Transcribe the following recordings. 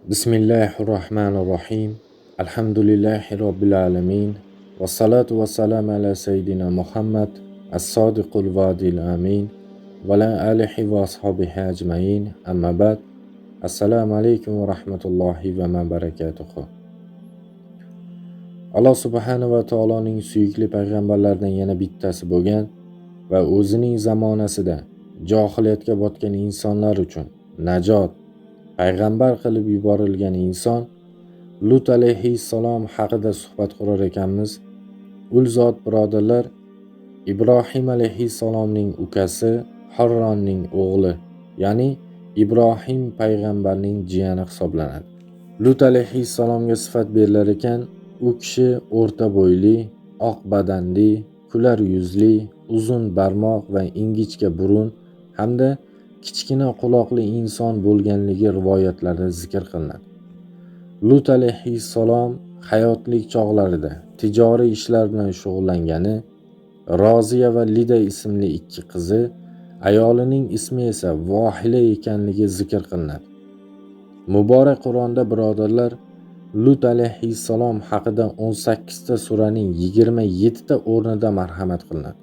Bismillahirrahmanirrahim. Alhamdulillahi Rabbil alamin. Vassalatu vassalamu ala sayyidina Muhammad as-sadiqul vadil amin. Va ala alihi va ashabihi ajmain. Amma ba'd. Assalomu alaykum va rahmatullohi va barakatuh. Alloh subhanahu va taoloning suyukli payg'ambarlaridan yana bittasi bo'lgan va o'zining zamonasida johiliyatga botgan insonlar uchun najot payg'ambar qilib yuborilgan inson Lut alayhissalom haqida suhbat qurar ekanmiz. Ul zot birodarlar, Ibrohim alayhissalomning ukasi Harronning o'g'li, ya'ni Ibrohim payg'ambarning jiyani hisoblanadi. Lut alayhissalomga sifat berilar ekan, u kishi o'rta bo'yli, oq badanli, kular yuzli, uzun barmoq va ingichka burun hamda kichkina quloqli inson bo'lganligi rivoyatlarda zikr qilinadi. Lut alayhissalom hayotlik chog'larida tijoriy ishlar bilan shug'ullangani, Roziya va Lida ismli ikki qizi, ayolining ismi esa Vohila ekanligi zikr qilinadi. Muborak Qur'onda birodarlar, Lut alayhissalom haqida 18 ta suraning 27 ta o'rnida marhamat qilinadi.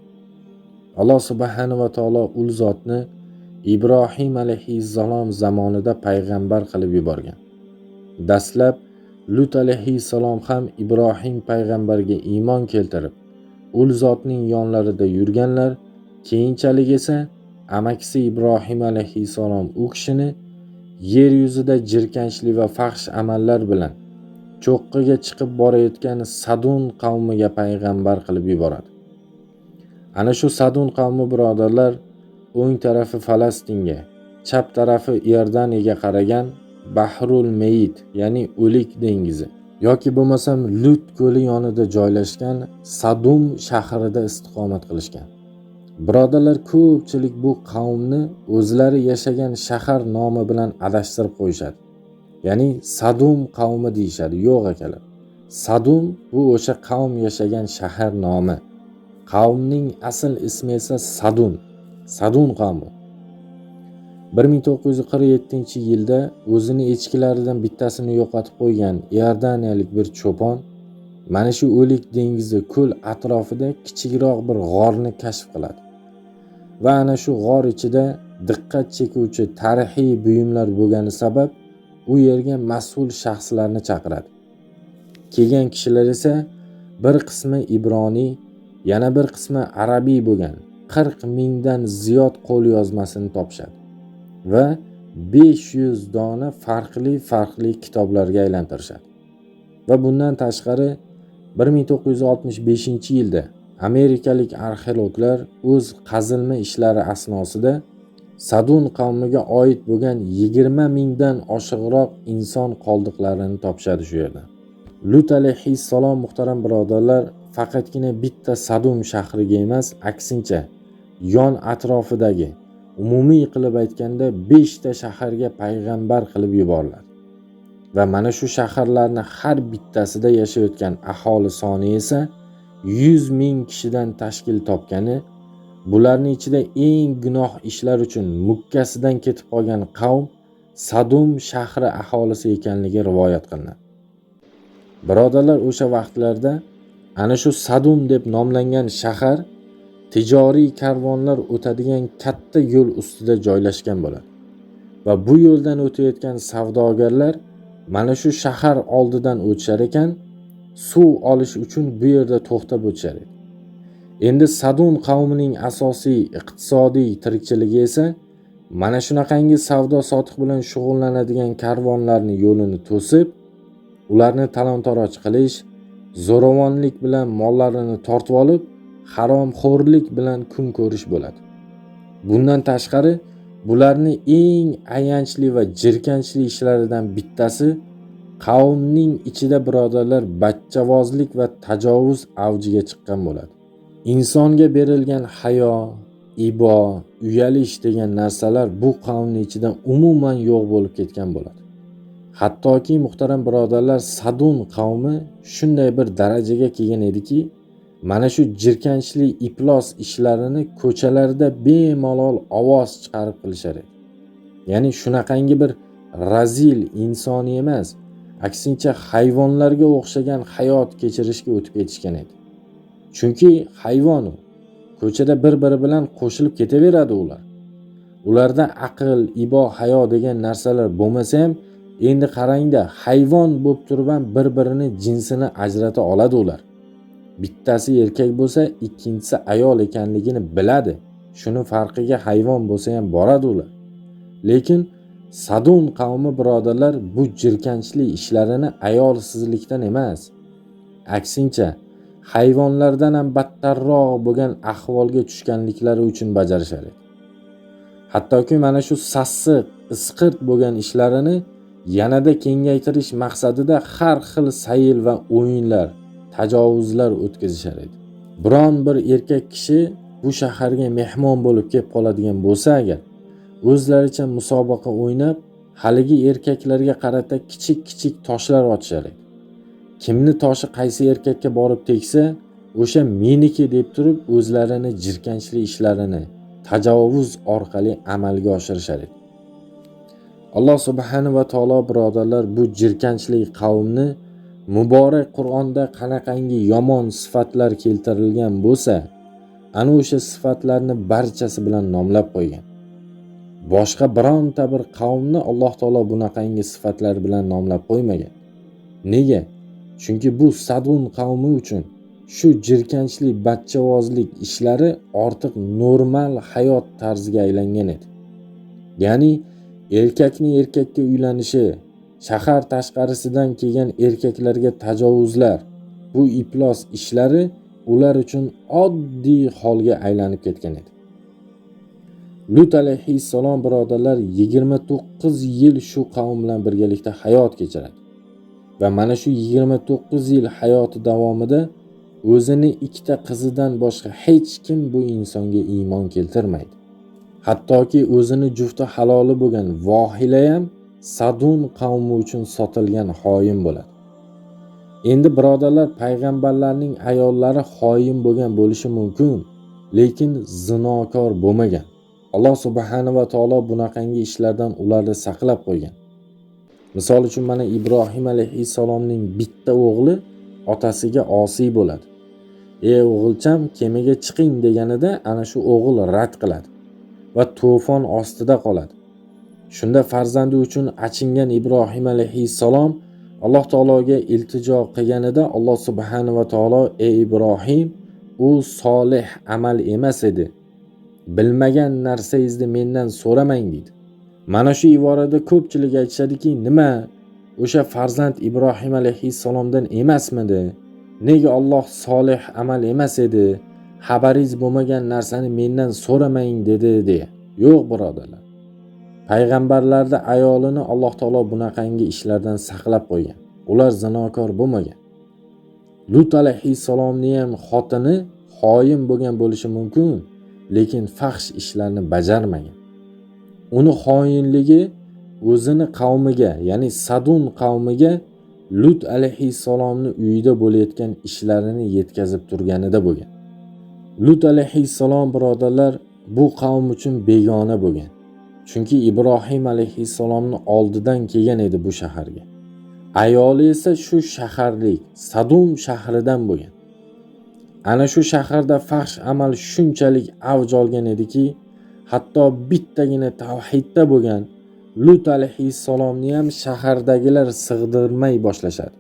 Alloh subhanahu va taolo ul zotni Ibrohim alayhissalom zamonida payg'ambar qilib yuborgan. Dastlab Lut alayhissalom ham Ibrohim payg'ambarga iymon keltirib, ul zotning yonlarida yurganlar. Keyinchalik esa amakisi Ibrohim alayhissalom u kishini yer yuzida jirkanchlik va fahsh amallar bilan cho'qqiga chiqib borayotgan Sadun qavmiga payg'ambar qilib yuboradi. Ana shu Sadun qavmi birodarlar, o'ng tarafi Falastinga, chap tarafi Iordaniyaga qaragan Bahrul Meyit, ya'ni o'lik dengizi yoki bo'lmasam Lut ko'li yonida joylashgan Sadum shahrida istiqomat qilishgan. Birodarlar, ko'pchilik bu qavmni o'zlari yashagan shahar nomi bilan adashtirib qo'yishadi. Ya'ni Sadum qavmi deyishadi. Yo'q akalar. Sadum bu o'sha qavm yashagan shahar nomi. Qavmning asl ismi esa Sadun qavmi. 1947-yilda o'zini echkilaridan bittasini yo'qotib qo'ygan iordaniyalik bir cho'pon mana shu o'lik dengizi ko'l atrofida kichikroq bir g'orni kashf qiladi. Va ana shu g'or ichida diqqat chekuvchi tarixiy buyumlar bo'lgani sabab u yerga mas'ul shaxslarni chaqiradi. Kelgan kishilar esa bir qismi Ibroniy, yana bir qismi arabiy bo'lgan 40 mingdan ziyod qo'lyozmasini topishadi va 500 dona farqli kitoblarga aylantirishadi. Va bundan tashqari 1965-yilda amerikalik arxeologlar o'z qazilma ishlari asnosida Sadun qavmiga oid bo'lgan 20 mingdan oshiqroq inson qoldiqlarini topishadi shu yerda. Lut alayhissalom muhtaram birodarlar faqatgina bitta Sadum shahriga emas, aksincha yon atrofidagi umumiy qilib aytganda 5 ta shaharga payg'ambar qilib yuboriladi. Va mana shu shaharlarning har bittasida yashayotgan aholi soni esa 100 ming kishidan tashkil topgani, bularning ichida eng gunoh ishlar uchun mukkasidan ketib qolgan qavm Sadum shahri aholisi ekanligi rivoyat qilinadi. Birodarlar, o'sha vaqtlarda ana shu Sadum deb nomlangan shahar tijoriy karvonlar o'tadigan katta yo'l ustida joylashgan bo'ladi. Va bu yo'ldan o'tayotgan savdogarlar mana shu shahar oldidan o'tishar ekan, suv olish uchun bu yerda to'xtab o'tishar edi. Endi Sadun qavmining asosiy iqtisodiy tirikchiligi esa mana shunaqangi savdo sotiq bilan shug'ullanadigan karvonlarning yo'lini to'sib, ularni talon-taroj qilish, zo'ravonlik bilan mollarini tortib olib, haromxo'rlik bilan kun ko'rish bo'ladi. Bundan tashqari, bularning eng ayanchli va jirkanchli ishlaridan bittasi qavmning ichida birodarlar bachchavozlik va tajovuz avjiga chiqqan bo'ladi. Insonga berilgan hayo, ibo, uyalish degan narsalar bu qavmning ichida umuman yo'q bo'lib ketgan bo'ladi. Hattoki muhtaram birodarlar, Sadun qavmi shunday bir darajaga kelgan ediki, mana shu jirkanchli iflos ishlarini ko'chalarda bemalol ovoz chiqarib qilishar edi. Ya'ni shunaqangi bir razil insoniy emas, aksincha hayvonlarga o'xshagan hayot kechirishga o'tib ketishgan edi. Chunki hayvon u. Ko'chada bir-biri bilan qo'shilib ketaveradi ular. Ularda aql, ibo, hayo degan narsalar bo'lmasa ham, endi qarangda, hayvon bo'lib turib ham bir-birini jinsini ajrata oladi ular. Bittasi erkak bo'lsa, ikkinchisi ayol ekanligini biladi. Shuni farqiga hayvon bo'lsa ham boradi ular. Lekin Sadun qavmi birodarlar bu jirkanchlik ishlarini ayolsizlikdan emas, aksincha hayvonlardan ham battarroq bo'lgan ahvolga tushganliklari uchun bajarishadi. Hattoki mana shu sassiq, isqirt bo'lgan ishlarini yanada kengaytirish maqsadida har xil sayil va o'yinlar, tajovuzlar o'tkazishar edi. Biron bir erkak kishi bu shaharga mehmon bo'lib kelib qoladigan bo'lsa agar, o'zlaricha musobaqa o'ynab, haligi erkaklarga qarata kichik toshlar otishar edi. Kimni toshi qaysi erkakka borib tegsa, o'sha meniki deb turib o'zlarini jirkanchlik ishlarini tajovuz orqali amalga oshirishar edi. Alloh subhanahu va taolo birodarlar bu jirkanchlik qavmni muborak Qur'onda qanaqangi yomon sifatlar keltirilgan bo'lsa, ana o'sha sifatlarni barchasi bilan nomlab qo'ygan. Boshqa bironta bir qavmni Alloh taolo bunaqangi sifatlar bilan nomlab qo'ymagan. Nega? Chunki bu Sadun qavmi uchun shu jirkanchlik, bachchavozlik ishlari ortiq normal hayot tarziga aylangan edi. Ya'ni erkakning erkakka uylanishi, shahar tashqarisidan kelgan erkaklarga tajovuzlar, bu iflos ishlari ular uchun oddiy holga aylanib ketgan edi. Lut alayhissalom birodarlar 29 yil shu qavm bilan birgalikda hayot kechiradi. Va mana shu 29 yil hayoti davomida o'zini ikkita qizidan boshqa hech kim bu insonga iymon keltirmaydi. Hattoki o'zini jufti haloli bo'lgan Vohila ham Sadun qavmi uchun sotilgan xoin bo'ladi. Endi birodarlar, payg'ambarlarning ayollari xoin bo'lgan bo'lishi mumkin, lekin zinokor bo'lmagan. Alloh subhanahu va taolo bunaqangi ishlardan ularni saqlab qo'ygan. Misol uchun mana Ibrohim alayhissalomning bitta o'g'li otasiga osiy bo'ladi. "Ey o'g'ilcham, kemaga chiqing" deganida ana shu o'g'il rad qiladi va to'fon ostida qoladi. Shunda farzandi uchun achingan Ibrohim alayhissalom Alloh taologa iltijo qilganida Alloh subhanahu va taolo "Ey Ibrohim, u solih amal emas edi. Bilmagan narsangizni mendan so'ramang" dedi. Mana shu iborada ko'pchilik aytishadiki, nima? O'sha farzand Ibrohim alayhissalomdan emasmidi? Nega Alloh solih amal emas edi? Xabaringiz bo'lmagan narsani mendan so'ramang dedi deya. Yo'q birodarlar. Payg'ambarlarda ayolini Alloh taolo bunaqangi ishlardan saqlab qo'ygan. Ular zinokor bo'lmagan. Lut alayhissalomning ham xotini xoin bo'lgan bo'lishi mumkin, lekin fahsh ishlarni bajarmagan. Uni xoinligi o'zini qavmiga, ya'ni Sadun qavmiga Lut alayhissalomning uyida bo'layotgan ishlarini yetkazib turganida bo'lgan. Lut alayhissalom birodarlar bu qavm uchun begona bo'lgan. Chunki Ibrohim alayhissalomning oldidan kelgan edi bu shaharga. Ayoli esa shu shaharlik Sadum shahridan bo'lgan. Ana shu shaharda fahsh amal shunchalik avj olgan ediki, hatto bittagina tavhidda bo'lgan Lut alayhissalomni ham shahardagilar sig'dirmay boshlashadi.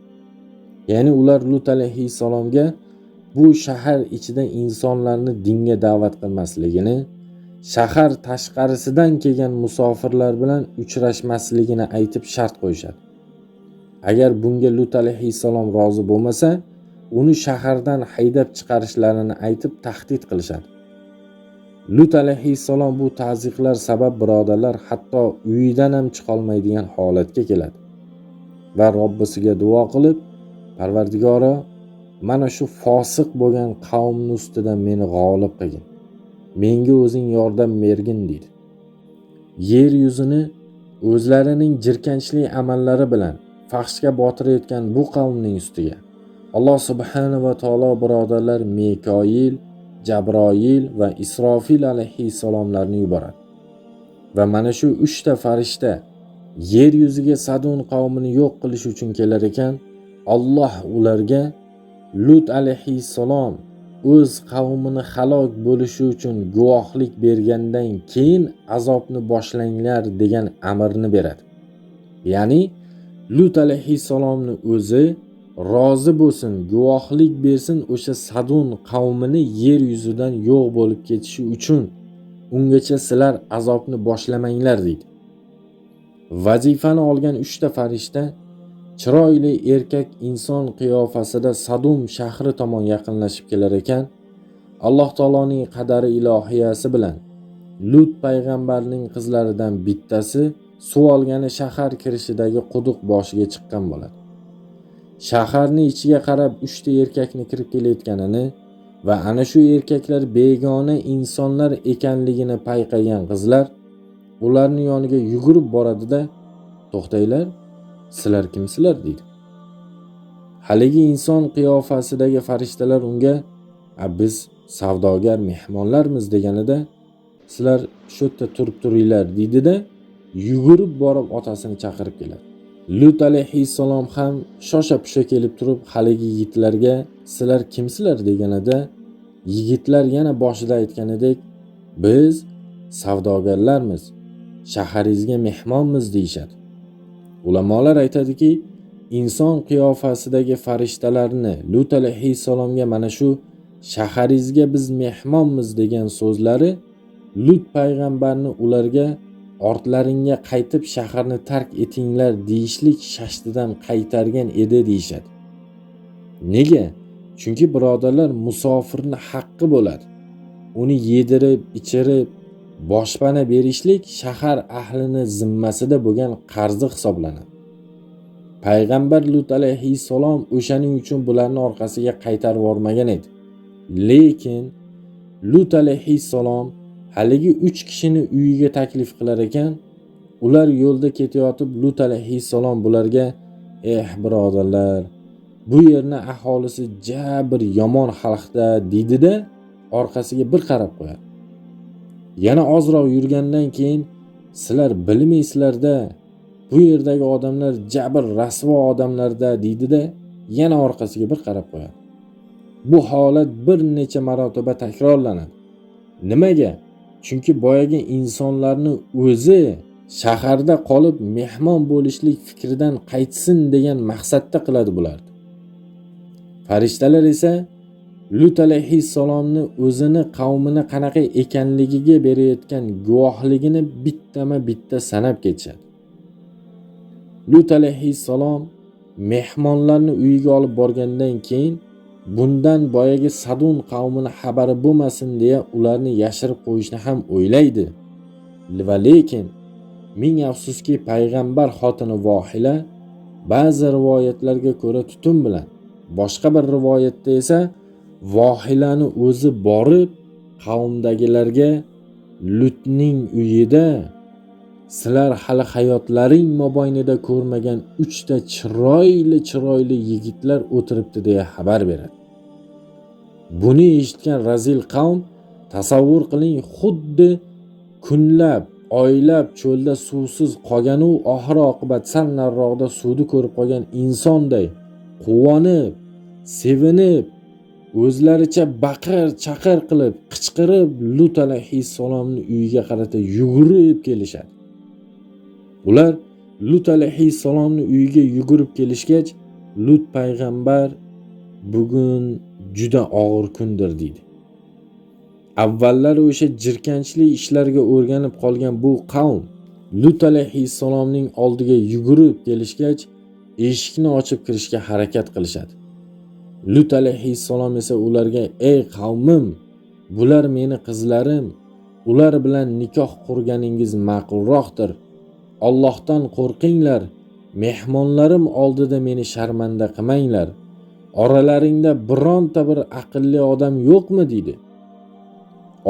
Ya'ni ular Lut alayhissalomga bu shahar ichida insonlarni dinga da'vat qilmasligini, shahar tashqarisidan kelgan musofirlar bilan uchrashmasligini aytib shart qo'yishadi. Agar bunga Lut alayhissalom rozi bo'lmasa, uni shahardan haydab chiqarishlarini aytib tahdid qilishadi. Lut alayhissalom bu ta'ziqlar sabab birodarlar hatto uyidan ham chiqolmaydigan holatga keladi. Va Robbisiga duo qilib, Parvardigoro, mana shu fosiq bo'lgan qavmning ustidan meni g'olib qilgin. Menga o'zing yordam bergin deydi. Yer yuzini o'zlarining jirkanchlik amallari bilan fahshga botirayotgan bu qavmning ustiga Alloh subhanahu va taolo birodarlar Mikoil, Jabroil va Isrofil alayhissalomlarni yuboradi. Va mana shu 3 ta farishta yer yuziga Sadun qavmini yo'q qilish uchun kelar ekan, Alloh ularga Lut alayhissalom o'z qavmini halok bo'lishi uchun guvohlik bergandan keyin azobni boshlanglar degan amrni beradi. Ya'ni Lut alayhissalomni o'zi rozi bo'lsin, guvohlik bersin o'sha Sadun qavmini yer yuzidan yo'q bo'lib ketishi uchun ungacha sizlar azobni boshlamanglar deydi. Vazifani olgan 3 ta farishta chiroyli erkak inson qiyofasida Sadum shahri tomon yaqinlashib kelar ekan, Alloh taoloning qadari ilohiyasi bilan Lut payg'ambarning qizlaridan bittasi suv olgani shahar kirishidagi quduq boshiga chiqqan bo'ladi. Shaharning ichiga qarab 3 ta erkakni kirib kelayotganini va ana shu erkaklar begona insonlar ekanligini payqagan qizlar ularning yoniga yugurib boradi-da, "To'xtanglar, sizlar kimsizlar?" deydi. Haligi inson qiyofasidagi farishtalar unga "Biz savdogar mehmonlarmiz" deganida, "Sizlar shu yerda turib turinglar" deydi-da, yugurib borib otasini chaqirib keladi. Lut alayhissalom ham shosha-pisha kelib turib haligi yigitlarga "Sizlar kimsizlar?" deganida, yigitlar yana boshida aytganidek, "Biz savdogarlarmiz, shaharingizga mehmonmiz" deyishadi. Ulamolar aytadiki, inson qiyofasidagi farishtalarni Lut alayhissalomga mana shu shaharingizga biz mehmonmiz degan so'zlari Lut payg'ambarni ularga ortlaringga qaytib shaharni tark etinglar deyishlik shashtidan qaytargan edi deyishadi. Nega? Chunki birodarlar, musofirni haqqi bo'ladi. Uni yedirib, ichirib, boshpana berishlik shahar ahlini zimmasida bo'lgan qarzi hisoblanadi. Payg'ambar Lut alayhissalom o'shaning uchun bularni orqasiga qaytarib yormagan edi. Lekin Lut alayhissalom haligi 3 kishini uyiga taklif qilar ekan, ular yo'lda ketayotib Lut alayhissalom bularga birodarlar, bu yerni aholisi bir yomon xalqda" deydi-da, orqasiga bir qarab qo'yadi. Yana ozroq yurgandan keyin "Sizlar bilmaysizlar-da, bu yerdagi odamlar bir rasvo odamlarda" deydi-da, yana orqasiga bir qarab qo'yadi. Bu holat bir necha marotaba takrorlanadi. Nimaga? Chunki boyagi insonlarni o'zi shaharda qolib mehmon bo'lishlik fikridan qaytsin degan maqsadda qiladi bularni. Farishtalar esa Lut alayhissalomni o'zini qavmini qanaqa ekanligiga berayotgan guvohligini bittama-bitta sanab ketishadi. Lut alayhissalom mehmonlarni uyiga olib borgandan keyin bundan boyagi Sadun qavmini xabari bo'lmasin deya ularni yashirib qo'yishni ham o'ylaydi. Va lekin ming afsuski payg'ambar xotini Vohila ba'zi rivoyatlarga ko'ra tutun bilan, boshqa bir rivoyatda esa Vohilani o'zi borib qavmdagilarga Lutning uyida sizlar hali hayotlaring mobaynida ko'rmagan 3 ta chiroyli yigitlar o'tiribdi deya xabar beradi. Buni eshitgan razil qavm, tasavvur qiling, xuddi kunlab, oylab cho'lda suvsiz qolgan u oxir oqibat sal nariroqda suvni ko'rib qolgan insonday quvonib, sevinib, o'zlaricha baqir-chaqir qilib, qichqirib Lut alayhissalomning uyiga qarata yugurib kelishadi. Ular Lut alayhissalomning uyiga yugurib kelishgach, Lut payg'ambar bugun juda og'ir kundir deydi. Avvallar o'sha jirkanchli ishlarga o'rganib qolgan bu qavm Lut alayhissalomning oldiga yugurib kelishgach, eshikni ochib kirishga harakat qilishadi. Lut alayhissalom esa ularga: "Ey qavmim, bular meni qizlarim, ular bilan nikoh qurganingiz ma'qulroqdir. Allohdan qo'rqinglar, mehmonlarim oldida meni sharmanda qilmanglar. Oralaringda bironta bir aqlli odam yo'qmi?" deydi.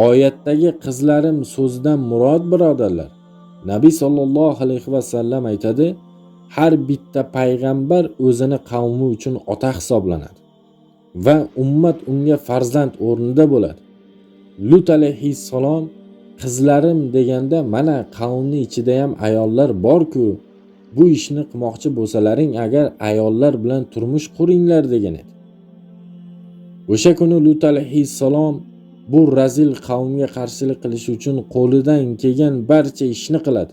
Oyatdagi qizlarim so'zidan murod birodarlar, Nabiy sollallohu alayhi va sallam aytadi, har bitta payg'ambar o'zini qavmi uchun ota hisoblanadi va ummat unga farzand o'rnida bo'ladi. Lut alayhissalom qizlarim deganda mana qavmning ichida ham ayollar bor-ku, bu ishni qilmoqchi bo'lsalaring agar ayollar bilan turmush quringlar degan edi. O'sha kuni Lut alayhissalom bu razil qavmga qarshilik qilish uchun qo'lidan kelgan barcha ishni qiladi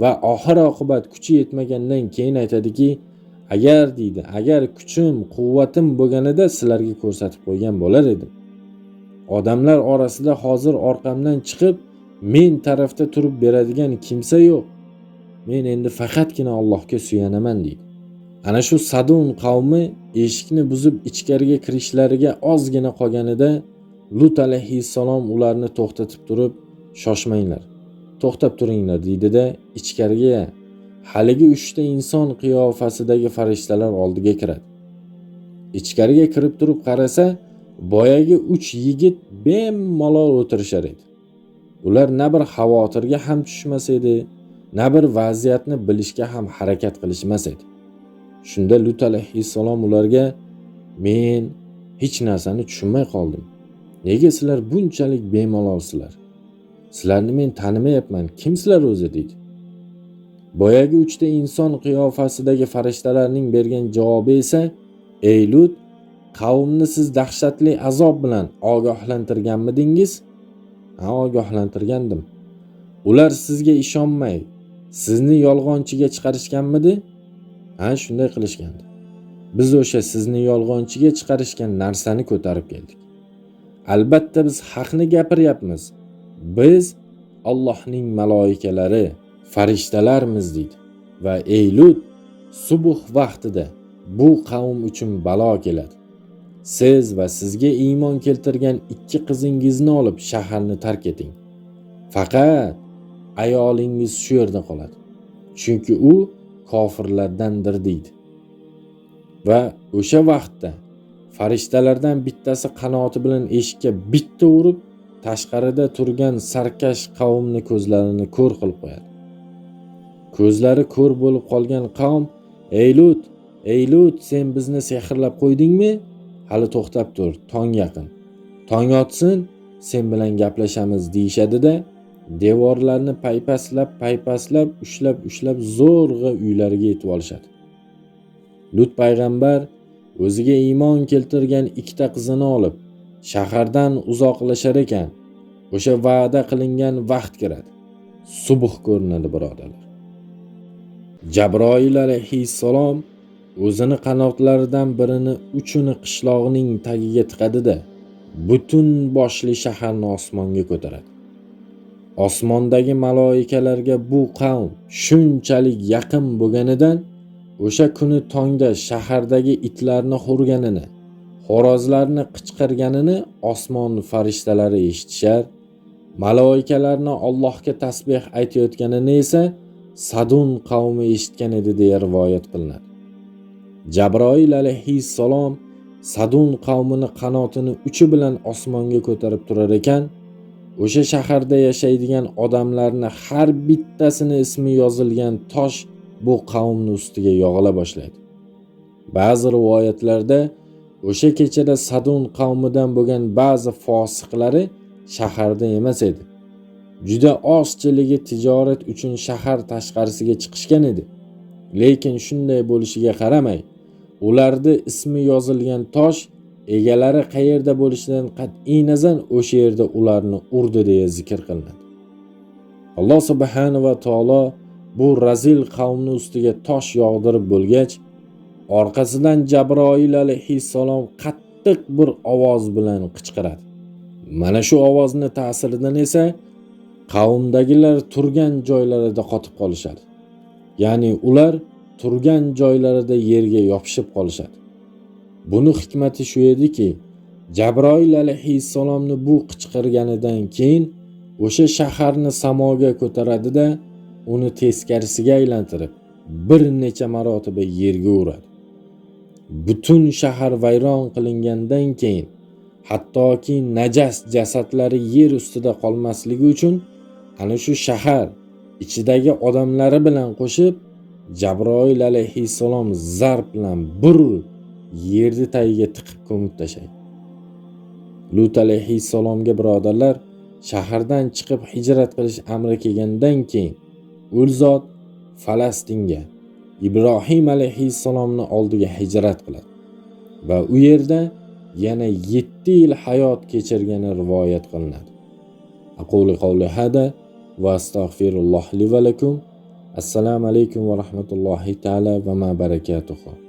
va oxir oqibat kuchi yetmagandan keyin aytadiki, agar kuchim, quvvatim bo'lganida sizlarga ko'rsatib qo'ygan bo'lar edim. Odamlar orasida hozir orqamdan chiqib men tarafda turib beradigan kimsa yo'q. Men endi faqatgina Allohga suyanaman deydi. Ana shu Sadun qavmi eshikni buzib ichkariga kirishlariga ozgina qolganida Lut alayhissalom ularni to'xtatib turib, shoshmanglar, to'xtab turinglar deydi-da, ichkariga haligi 3 ta inson qiyofasidagi farishtalar oldiga kiradi. Ichkariga kirib turib qarasa, boyagi 3 yigit bemalol o'tirishar edi. Ular na bir xavotirga ham tushmas edi, na bir vaziyatni bilishga ham harakat qilishmas edi. Shunda Lut alayhissalom ularga, men hech narsani tushunmay qoldim. Nega sizlar bunchalik bemalolsizlar? Sizlarni men tanimayapman. Kimsizlar o'zi deydi. Boyagi 3 ta inson qiyofasidagi farishtalarning bergan javobi esa, ey Lut, qavmni siz dahshatli azob bilan ogohlantirganmidingiz? Ha, ogohlantirgandim. Ular sizga ishonmay, sizni yolg'onchiga chiqarishganmidi? Ha, shunday qilishgandi. Biz o'sha sizni yolg'onchiga chiqarishgan narsani ko'tarib keldik. Albatta biz haqni gapiryapmiz. Biz Allohning maloikalari, farishtalarmiz deydi. Va ey Lut, subuh vaqtida bu qavm uchun balo keladi. Siz va sizga iymon keltirgan 2 qizingizni olib shaharni tark eting. Faqat ayolingiz shu yerda qoladi. Chunki u kofirlardandir deydi. Va o'sha vaqtda farishtalardan bittasi qanoti bilan eshikka bitta urib, tashqarida turgan sarkash qavmni ko'zlarini ko'r qilib qo'yadi. Ko'zlari ko'r bo'lib qolgan qavm, ey Lut, sen bizni sehrlab qo'ydingmi? Hali to'xtab tur, tong yaqin. Tong otsin, sen bilan gaplashamiz deyshadi-da, devorlarni paypaslab, ushlab zo'rg'a uylariga yetib olishadi. Lut payg'ambar o'ziga iymon keltirgan 2 ta qizini olib shahardan uzoqlashar ekan, o'sha va'da qilingan vaqt kiradi. Subuh ko'rinadi, birodarlar. Jabroil alayhissalom o'zini qanotlaridan birini uchini qishloqning tagiga tiqadi-da, butun boshli shaharni osmonga ko'taradi. Osmondagi maloikalarga bu qavm shunchalik yaqin bo'lganidan o'sha kuni tongda shahardagi itlarni hurganini, xo'rozlarni qichqirganini osmon farishtalari eshitishar, maloikalarni Allohga tasbih aytayotganini esa Sadun qavmi eshitgan edi deya rivoyat qilinadi. Jabroil alayhissalom Sadun qavmini qanotini uchi bilan osmonga ko'tarib turar ekan, o'sha shaharda yashaydigan odamlarni har bittasini ismi yozilgan tosh bu qavmni ustiga yog'ila boshlaydi. Ba'zi rivoyatlarda o'sha kechada Sadun qavmidan bo'lgan ba'zi fosiqlari shaharda emas edi. Juda ozchiligi tijorat uchun shahar tashqarisiga chiqishgan edi. Lekin shunday bo'lishiga qaramay, ularda ismi yozilgan tosh egalari qayerda bo'lishidan qat'iy nazar o'sha yerda ularni urdi deya zikr qilinadi. Alloh subhanahu va taolo bu razil qavmni ustiga tosh yog'dirib bo'lgach, orqasidan Jabroil alayhissalom qattiq bir ovoz bilan qichqiradi. Mana shu ovozning ta'siridan esa qavmdagilar turgan joylarida qotib qolishadi. Ya'ni ular turgan joylarida yerga yopishib qolishadi. Buni hikmati shu ediki, Jabroil alayhissalomni bu qichqirganidan keyin o'sha shaharni samoga ko'taradi-da, uni teskarisiga aylantirib bir necha marotaba yerga uradi. Butun shahar vayron qilingandan keyin hattoki najas jasadlari yer ustida qolmasligi uchun ana shu shahar ichidagi odamlari bilan qo'shib Jabroil alayhissalom zarb bilan bir yerni tagiga tiqib ko'mib tashlaydi. Lut alayhissalomga shahardan chiqib hijrat qilish amri kelgandan keyin u zot Falastinga Ibrohim alayhissalomning oldiga hijrat qiladi va u yerda yana 7 yil hayot kechirgani rivoyat qilinadi. Aqulu qawli hada va astagfirulloh li va lakum. Assalomu alaykum va rahmatullohi ta'ala va ma barakatuh.